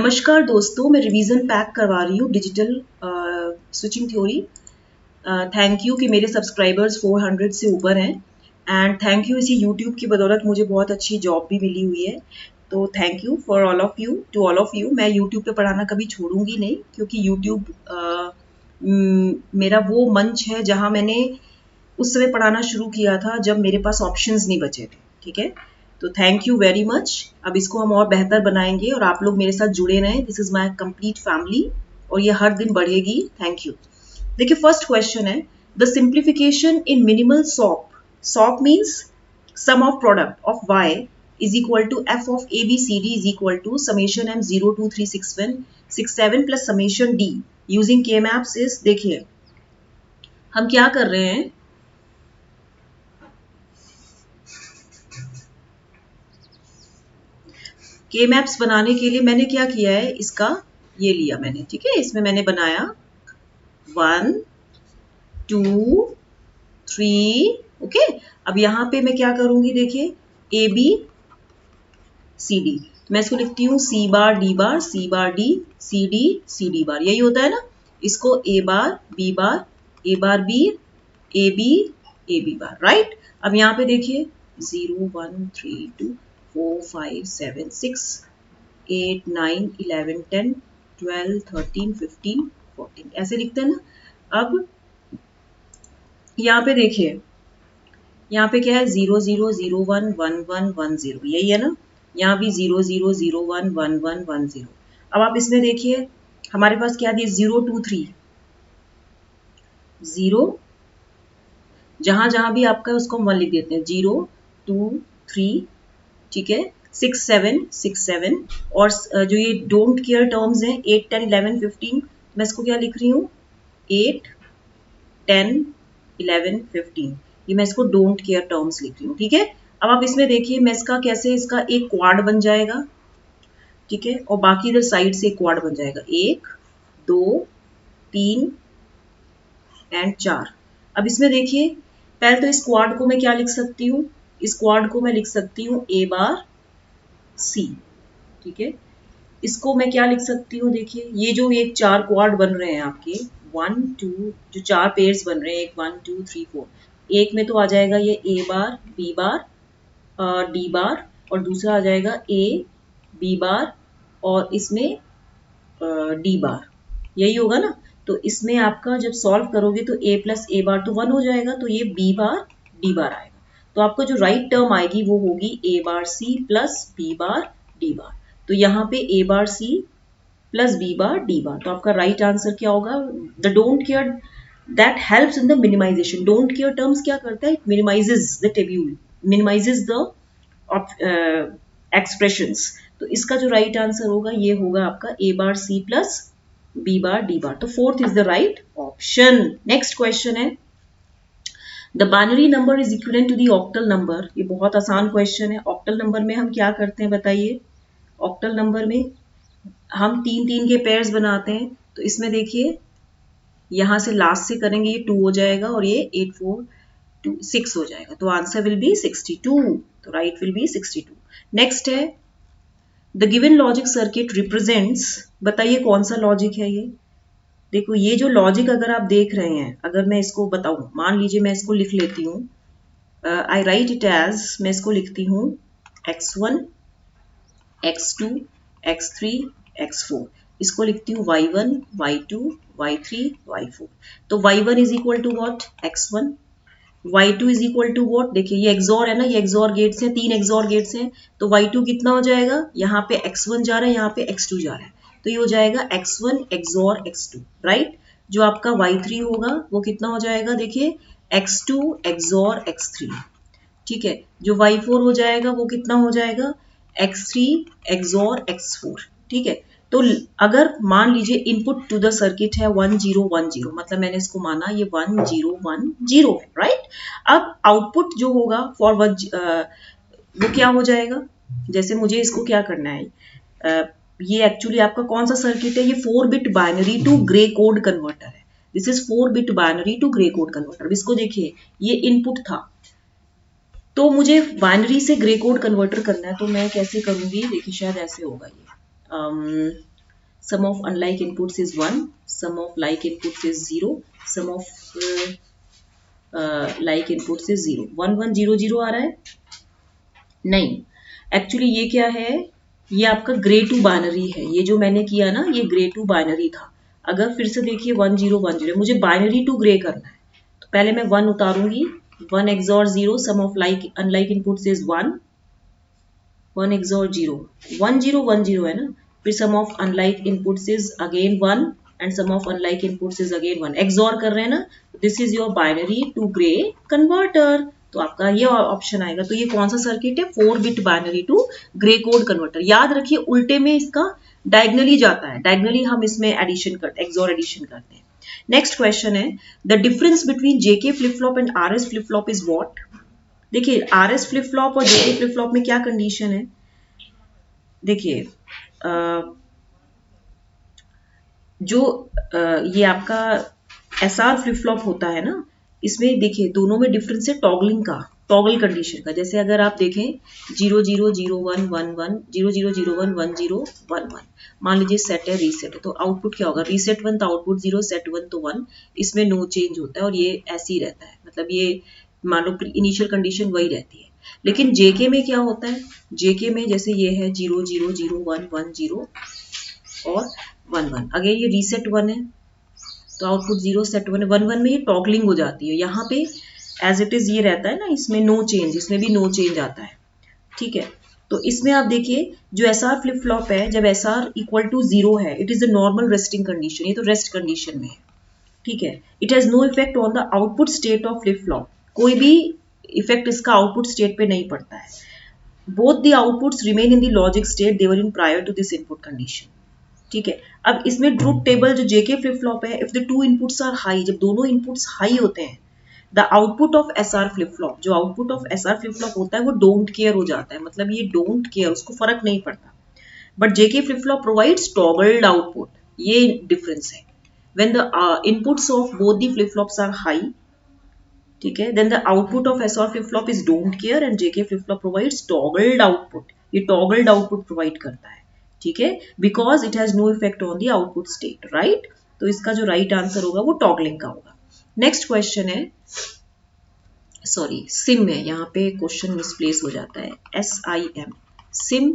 नमस्कार दोस्तों, मैं रिवीजन पैक करवा रही हूँ digital switching theory. Thank you कि मेरे सब्सक्राइबर्स 400 से ऊपर हैं एंड थैंक यू इसी यूट्यूब की बदौलत मुझे बहुत अच्छी जॉब भी मिली हुई है। तो thank you for all of you, to all of you. मैं यूट्यूब पे पढ़ाना कभी छोड़ूंगी नहीं, क्योंकि यूट्यूब मेरा वो मंच है जहाँ मैंने उस समय पढ़ाना शुरू किया था जब मेरे पास ऑप्शंस नहीं बचे थे। ठीक है, तो थैंक यू वेरी मच। अब इसको हम और बेहतर बनाएंगे और आप लोग मेरे साथ जुड़े रहें। This is my complete family और ये हर दिन बढ़ेगी। Thank you. देखिए, फर्स्ट क्वेश्चन है the simplification in minimal SOP. SOP means sum of product of y is equal to f of abcd is equal to summation m 02367 plus summation d using k maps is। देखिए हम क्या कर रहे हैं, के maps बनाने के लिए मैंने क्या किया है, इसका ये लिया मैंने। ठीक है, इसमें मैंने बनाया 1 2 3। ओके, अब यहाँ पे मैं क्या करूंगी, देखिए ए बी सी डी। मैं इसको लिखती हूँ C bar D bar C bar D C D bar. यही होता है ना। इसको A bar B A B bar, right. अब यहाँ पे देखिए 0 1 3 2 4 5 7 6 8 9 11 10 12 13 15 14 ऐसे लिखते हैं ना। अब यहाँ पे देखिए, यहाँ पे क्या है 0 0 0 1 1 1 1 0, यही है ना। यहाँ भी 0 0 0 1 1 1 1 0। अब आप इसमें देखिए हमारे पास क्या दिया 0 2 3 0, जहां जहां भी आपका उसको हम 1 लिख देते हैं 0 2 3। ठीक है, 6 7 और जो ये डोंट केयर टर्म्स हैं 8 10 11 15, मैं इसको क्या लिख रही हूँ 8 10 11 15। ये मैं इसको डोंट केयर टर्म्स लिख रही हूँ। ठीक है, अब आप इसमें देखिए मैं इसका कैसे, इसका एक क्वाड बन जाएगा। ठीक है, और बाकी इधर साइड से एक क्वाड बन जाएगा 1 2 3 एंड 4। अब इसमें देखिए पहले तो इस क्वाड को मैं क्या लिख सकती हूँ, इस क्वाड को मैं लिख सकती हूँ ए बार सी। ठीक है, इसको मैं क्या लिख सकती हूँ, देखिए ये जो एक 4 क्वाड बन रहे हैं आपके 1 2, जो 4 पेयर्स बन रहे हैं, एक 1 2 3 4, एक में तो आ जाएगा ये ए बार बी बार डी बार, और दूसरा आ जाएगा ए बी बार और इसमें डी बार, यही होगा ना। तो इसमें आपका जब सॉल्व करोगे तो a प्लस ए बार तो 1 हो जाएगा, तो ये b बार d बार आएगा। तो आपको जो राइट टर्म आएगी वो होगी a bar c plus b bar d bar. तो यहाँ पे a bar c plus b bar d bar, तो आपका राइट आंसर क्या होगा। The don't care that helps in the minimization. Don't care terms क्या करता है, it minimizes the table, minimizes the expressions. तो इसका जो राइट आंसर होगा ये होगा आपका a bar c plus b bar d bar. तो fourth is the right option. Next question है the binary number is equivalent to the octal number. ये बहुत आसान क्वेश्चन है। ऑक्टल नंबर में हम क्या करते हैं बताइए। ऑक्टल नंबर में हम 3 3 के पेयर्स बनाते हैं। तो इसमें देखिए यहां से लास्ट से करेंगे ये 2 हो जाएगा और ये 8 4 2 6 हो जाएगा। तो आंसर विल बी 62। तो राइट विल बी 62। नेक्स्ट है the given logic circuit represents. बताइए कौन सा लॉजिक है ये। देखो ये जो लॉजिक अगर आप देख रहे हैं, अगर मैं इसको बताऊं, मान लीजिए मैं इसको लिख लेती हूँ, आई राइट इट एज, मैं इसको लिखती हूँ x1 x2 x3 x4। इसको लिखती हूँ y1 y2 y3 y4। तो y1 is equal to what x1, y2 is equal to what, देखिए ये एक्सॉर है ना, ये एक्सॉर गेट्स हैं, 3 एक्सॉर गेट्स हैं। तो y2 कितना हो जाएगा, यहाँ पे x1 जा रहा है, यहाँ पे x2 जा रहा है, तो ये हो जाएगा x1 एक्सॉर x2, राइट। जो आपका y3 होगा वो कितना हो जाएगा, देखिए x2 एक्सॉर x3। ठीक है, जो y4 हो जाएगा वो कितना हो जाएगा x3 एक्सॉर x4। ठीक है, तो अगर मान लीजिए इनपुट टू द सर्किट है 1 0 1 0, मतलब मैंने इसको माना ये 1 0 1 0 है, राइट। अब आउटपुट जो होगा फॉर वो क्या हो जाएगा, जैसे मुझे इसको क्या करना है, ये एक्चुअली आपका कौन सा सर्किट है, ये 4 bit binary to gray code converter है। This is 4 bit binary to gray code converter. इसको देखिए ये इनपुट था, तो मुझे बाइनरी से ग्रे कोड कन्वर्टर करना है, तो मैं कैसे करूंगी, देखिए शायद ऐसे होगा ये। sum of unlike inputs is 1, sum of like inputs is 0, sum of like inputs is 0. 1 1 0 0 आ रहा है? नहीं, एक्चुअली ये क्या है, ये आपका ग्रे टू बाइनरी है। ये जो मैंने किया ना, ये ग्रे टू बाइनरी था। अगर फिर से देखिए 1 0 1 0, मुझे बाइनरी टू ग्रे करना है, तो पहले मैं 1 उतारूंगी, 1 XOR 0, sum of like unlike inputs is 1, 1 XOR 0, 1 0 1 0 है ना, फिर sum of unlike inputs is again 1 and sum of unlike inputs is again 1, XOR कर रहे हैं ना, this is your binary to gray converter. तो आपका ये ऑप्शन आएगा। तो ये कौन सा सर्किट है? 4 bit binary to gray code converter. याद रखिए उल्टे में इसका डायगनली जाता है, डायगनली हम इसमें एडिशन करते हैं, XOR एडिशन करते हैं। नेक्स्ट क्वेश्चन है, the difference between JK flip flop and RS flip flop is what? देखिए आरएस फ्लिप फ्लॉप और जेके फ्लिप फ्लॉप में क्या कंडीशन है? देखिए जो ये आपका एसआर फ्लिप फ्लॉप होता है ना, इसमें देखिए दोनों में डिफरेंस है टॉगलिंग का, टॉगल कंडीशन का। जैसे अगर आप देखें 0 0 0 1 1 1 0 0 0 1 1 0 1 1, मान लीजिए सेट है रीसेट है, तो आउटपुट क्या होगा? रीसेट 1 तो आउटपुट 0, सेट 1 तो 1, इसमें नो चेंज होता है और ये ऐसे ही रहता है, मतलब ये मान लो इनिशियल कंडीशन वही रहती है। लेकिन जेके में क्या होता है? जेके में जैसे ये है 0 0 0 1 1 0 और 1 1, अगेन ये रीसेट 1 है तो आउटपुट 0, सेट 1 1 1 में ये टॉगलिंग हो जाती है। यहाँ पे एज इट इज ये रहता है ना, इसमें नो चेंज, इसमें भी नो चेंज आता है, ठीक है। तो इसमें आप देखिए जो एसआर फ्लिप फ्लॉप है, जब एसआर इक्वल टू 0 है, it is the normal resting condition, ये तो रेस्ट कंडीशन में है, ठीक है। It has no effect on the output state of flip flop, कोई भी इफेक्ट इसका आउटपुट स्टेट पे नहीं पड़ता है। Both the outputs remain in the logic state they were in prior to this input condition, ठीक है। अब इसमें ट्रुथ टेबल जो जेके फ्लिप फ्लॉप है, if the two inputs are high, जब दोनों इनपुट्स हाई होते हैं, the output of SR flip flop, जो output of SR flip flop होता है वो डोंट केयर हो जाता है, मतलब ये डोंट केयर, उसको फर्क नहीं पड़ता। But JK flip flop provides toggled output, ये डिफरेंस है। When the inputs of both the flip flops are high, ठीक है, then the output of SR flip flop is don't care and JK flip flop provides toggled output, ये toggled output provide करता है, ठीक है, because it has no effect on the output state, right. तो इसका जो राइट आंसर होगा वो टॉगलिंग का होगा। नेक्स्ट क्वेश्चन है, सॉरी सिम है, यहाँ पे क्वेश्चन मिसप्लेस हो जाता है, SIM, SIM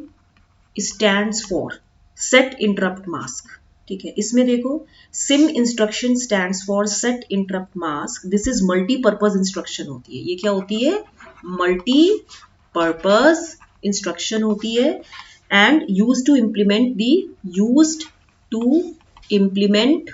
stands for set interrupt mask, ठीक है। इसमें देखो SIM instruction stands for set interrupt mask, this is multipurpose instruction होती है। ये क्या होती है? मल्टीपर्पज इंस्ट्रक्शन होती है and used to implement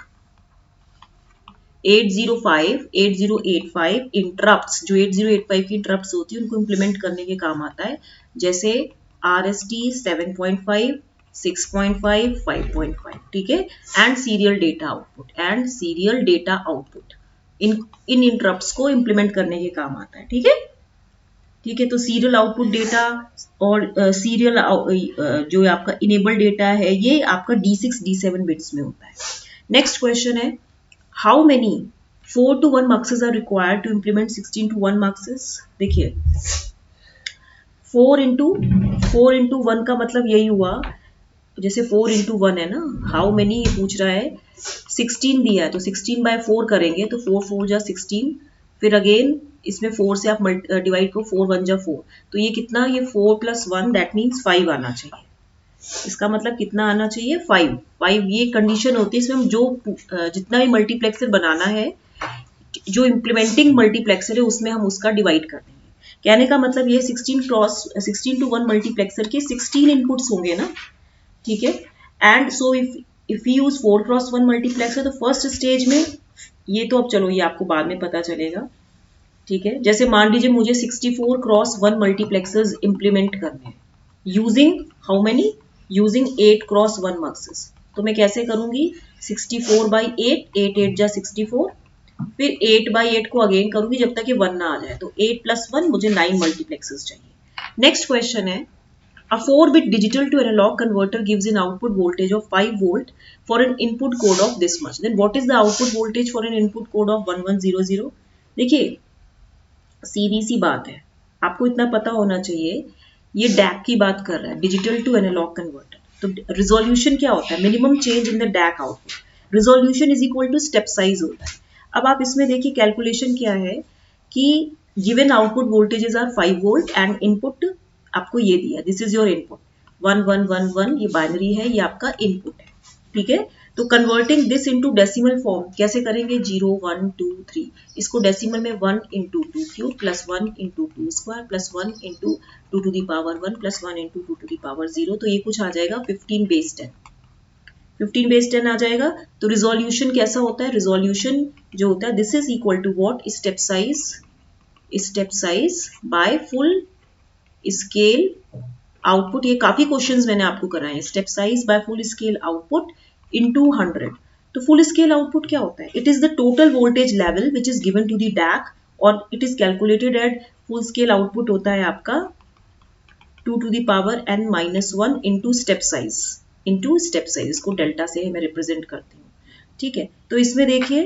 805 8085 interrupts, जो 8085 की इंटरप्ट्स होती है उनको इम्प्लीमेंट करने के काम आता है, जैसे RST 7.5 6.5 5.5, ठीक है, and serial data output in interrupts को इम्प्लीमेंट करने के काम आता है, ठीक है, ठीक है। तो सीरियल आउटपुट डेटा और सीरियल जो आपका इनेबल डेटा है, ये आपका D6 D7 बिट्स में होता है। नेक्स्ट क्वेश्चन है, how many 4 to 1 muxes are required to implement 16 to 1 muxes? देखिए 4 into 1 का मतलब यही हुआ, जैसे 4 into 1 है ना, हाउ मेनी ये पूछ रहा है, 16 दिया है तो 16 by 4 करेंगे तो 4 4 जा 16, फिर अगेन इसमें 4 से आप डिवाइड करो, 4 1 जा 4, तो ये कितना, ये 4 + 1 दैट मीन्स 5 आना चाहिए। इसका मतलब कितना आना चाहिए? 5 ये कंडीशन होती है। इसमें हम जो जितना भी मल्टीप्लेक्सर बनाना है, जो इम्प्लीमेंटिंग मल्टीप्लेक्सर है उसमें हम उसका डिवाइड कर देंगे। कहने का मतलब ये 16 to 1 मल्टीप्लेक्सर के 16 इनपुट्स होंगे ना, ठीक है। And so if you use 4 × 1 multiplexer, तो फर्स्ट स्टेज में ये तो अब चलो ये आपको बाद में पता चलेगा, ठीक है। जैसे मान लीजिए मुझे 64 × 1 मल्टीप्लेक्सर्स इंप्लीमेंट करने हैं, using how many, using 8 × 1 muxes, तो मैं कैसे करूंगी, 64 by 8, 8 8 जा 64, फिर 8 by 8 को अगेन करूंगी जब तक ये 1 ना आ जाए, तो 8 + 1 मुझे 9 मल्टीप्लेक्सर्स चाहिए। नेक्स्ट क्वेश्चन है, a 4-bit digital to analog converter gives an output voltage of 5 volt for an input code of this much, then what is the output voltage for an input code of 1100? देखिए सीधी सी बात है, आपको इतना पता होना चाहिए, ये DAC की बात कर रहा है, डिजिटल टू एनालॉग कन्वर्टर। तो रिजोल्यूशन क्या होता है, minimum change in the DAC output, resolution is equal to step size होता है। अब आप इसमें देखिए कैलकुलेशन क्या है कि given output voltages are 5 volt and input आपको ये दिया, दिस इज योर इनपुट 1111, ये बाइनरी है, ये आपका इनपुट है, ठीक है। तो converting this into decimal form कैसे करेंगे, 0 1 2 3, इसको डेसिमल में 1 into 2 cube plus 1 into 2 square plus 1 into 2 to the power 1 plus 1 into 2 to the power 0, तो ये कुछ आ जाएगा 15 बेस 10, 15 बेस 10 आ जाएगा। तो रिजोल्यूशन कैसा होता है, रिजोल्यूशन जो होता है this is equal to what, step size by full scale output, ये काफी क्वेश्चंस मैंने आपको कराए हैं, step size by full scale output into 100। तो फुल स्केल आउटपुट क्या होता है, it is the total voltage level which is given to the DAC और it is calculated at full scale output होता है आपका 2 to the power n minus 1 into step size, इसको delta से मैं रिप्रेजेंट करती हूँ, ठीक है। तो इसमें देखिए,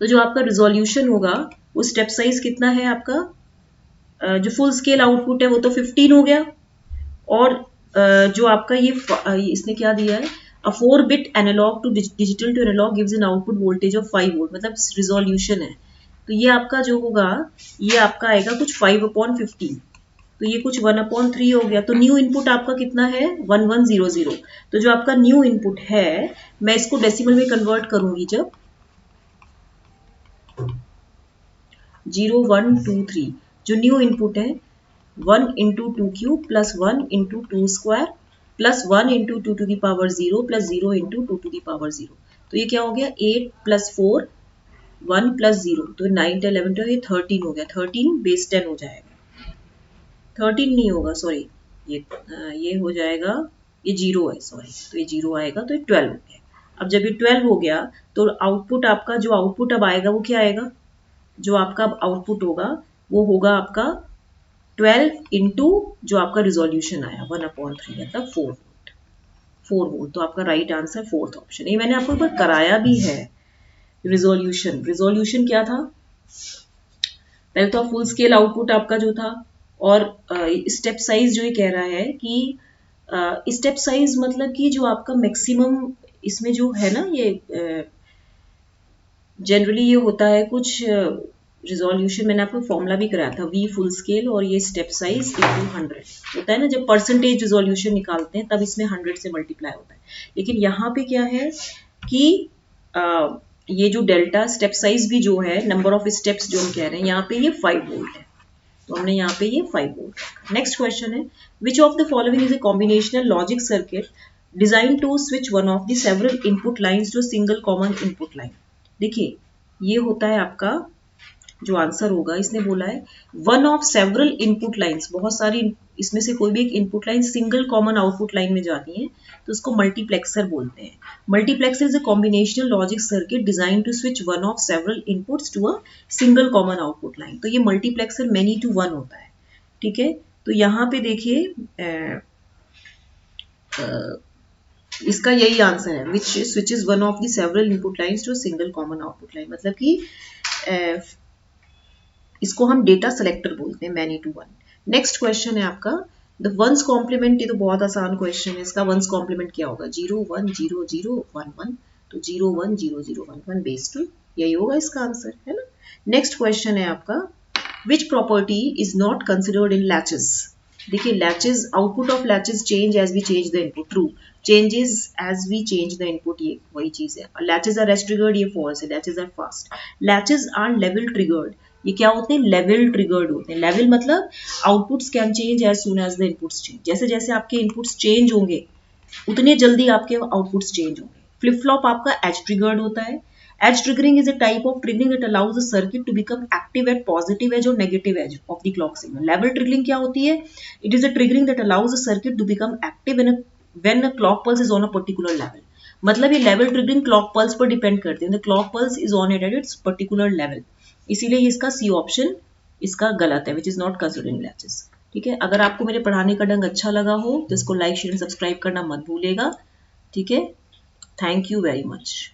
तो जो आपका रिजोल्यूशन होगा वो स्टेप साइज कितना है आपका, जो फुल स्केल आउटपुट है वो तो 15 हो गया, और जो आपका ये इसने क्या दिया है, a 4-bit analog to digital to analog gives an output voltage of 5 volt, मतलब रिजोल्यूशन है। तो ये आपका जो होगा, ये आपका आएगा कुछ 5/15, तो ये कुछ 1/3 हो गया। तो न्यू इनपुट आपका कितना है 1100, तो जो आपका न्यू इनपुट है मैं इसको डेसिमल में कन्वर्ट करूंगी, जब 0 1 2 3, जो न्यू इनपुट है 1 into 2 cube plus 1 into 2 square plus 1 into 2 to the power 0 plus 0 into 2 to the power 0, तो ये क्या हो गया 8 प्लस 4 1 प्लस 0, तो 9 10 11 12 ये 13 हो गया, 13 बेस 10 हो जाएगा, 13 नहीं होगा सॉरी, ये हो जाएगा, ये 0 है सॉरी, तो ये 0 आएगा, तो ये 12 हो गया। अब जब ये 12 हो गया तो आउटपुट आपका, जो आउटपुट अब आएगा वो क्या आएगा, जो आपका आउटपुट होगा वो होगा आपका 12 इंटू जो आपका रिजोल्यूशन आया 1/3, मतलब 4 वोल्ट, तो आपका राइट आंसर फोर्थ ऑप्शन। ये मैंने आपको एक बार कराया भी है। रिजोल्यूशन क्या था, पहले तो फुल स्केल आउटपुट आपका जो था, और स्टेप साइज जो ये कह रहा है कि स्टेप साइज मतलब कि जो आपका मैक्सिमम इसमें जो है ना, ये जनरली ये होता है कुछ रिजोल्यूशन, मैंने आपको फॉर्मूला भी कराया था, V फुल स्केल और ये स्टेप साइज इंटू 100 होता है ना, जब परसेंटेज रिजोल्यूशन निकालते हैं तब इसमें 100 से मल्टीप्लाई होता है। लेकिन यहाँ पे क्या है कि ये जो डेल्टा स्टेप साइज भी जो है, नंबर ऑफ स्टेप्स जो हम कह रहे हैं यहाँ पे ये 5 वोल्ट है, तो हमने यहाँ पे ये 5 वोल्ट। नेक्स्ट क्वेश्चन है, which of the following is a combinational logic circuit design to switch one of the several input lines to single common input line. देखिए ये होता है आपका जो आंसर होगा, इसने बोला है one of several input lines, बहुत सारी इसमें से कोई भी एक input line single common output line में जाती है, तो उसको मल्टीप्लेक्सर बोलते हैं। Multiplexer is a combinational logic circuit design to switch one of several inputs to a single common output line, तो ये मल्टीप्लेक्सर मेनी टू वन होता है, ठीक है। तो यहाँ पे देखिए इसका यही आंसर है, which switches one of the several input lines to single common output line, मतलब कि इसको हम डेटा सेलेक्टर बोलते हैं, many to one. Next question है आपका द वंस कॉम्प्लीमेंट, ये तो बहुत आसान क्वेश्चन है, इसका वंस कॉम्प्लीमेंट क्या होगा 0 1 0 0 1 1, तो 0 1 0 0 1 1 बेस 2, यही होगा इसका आंसर, है ना। नेक्स्ट क्वेश्चन है आपका which property is not considered in latches. देखिए latches, output of latches change as we change the input, true, changes as we change the input, ये वही चीज है। लैचेस आर रेस्ट ट्रिगर्ड, ये फॉल्स है, latches are fast. Latches are level triggered, ये क्या होते हैं, लेवल ट्रिगर्ड होते हैं। लेवल मतलब outputs can change as soon as the inputs change, जैसे जैसे आपके इनपुट्स चेंज होंगे उतने जल्दी आपके आउटपुट्स चेंज होंगे। फ्लिप फ्लॉप आपका एज ट्रिगर्ड होता है। Edge triggering is a type of triggering that allows the circuit to become active at positive edge or negative edge of the clock signal. Level triggering क्या होती है? It is a triggering that allows the circuit to become active when a clock pulse is on a particular level. मतलब ये level triggering clock pulse पर depend करती है। The clock pulse is on at its particular level. इसीलिए इसका C option इसका गलत है, which is not considered in latches. ठीक है, अगर आपको मेरे पढ़ाने का ढंग अच्छा लगा हो तो इसको लाइक शेयर सब्सक्राइब करना मत भूलिएगा। ठीक है, थैंक यू वेरी मच।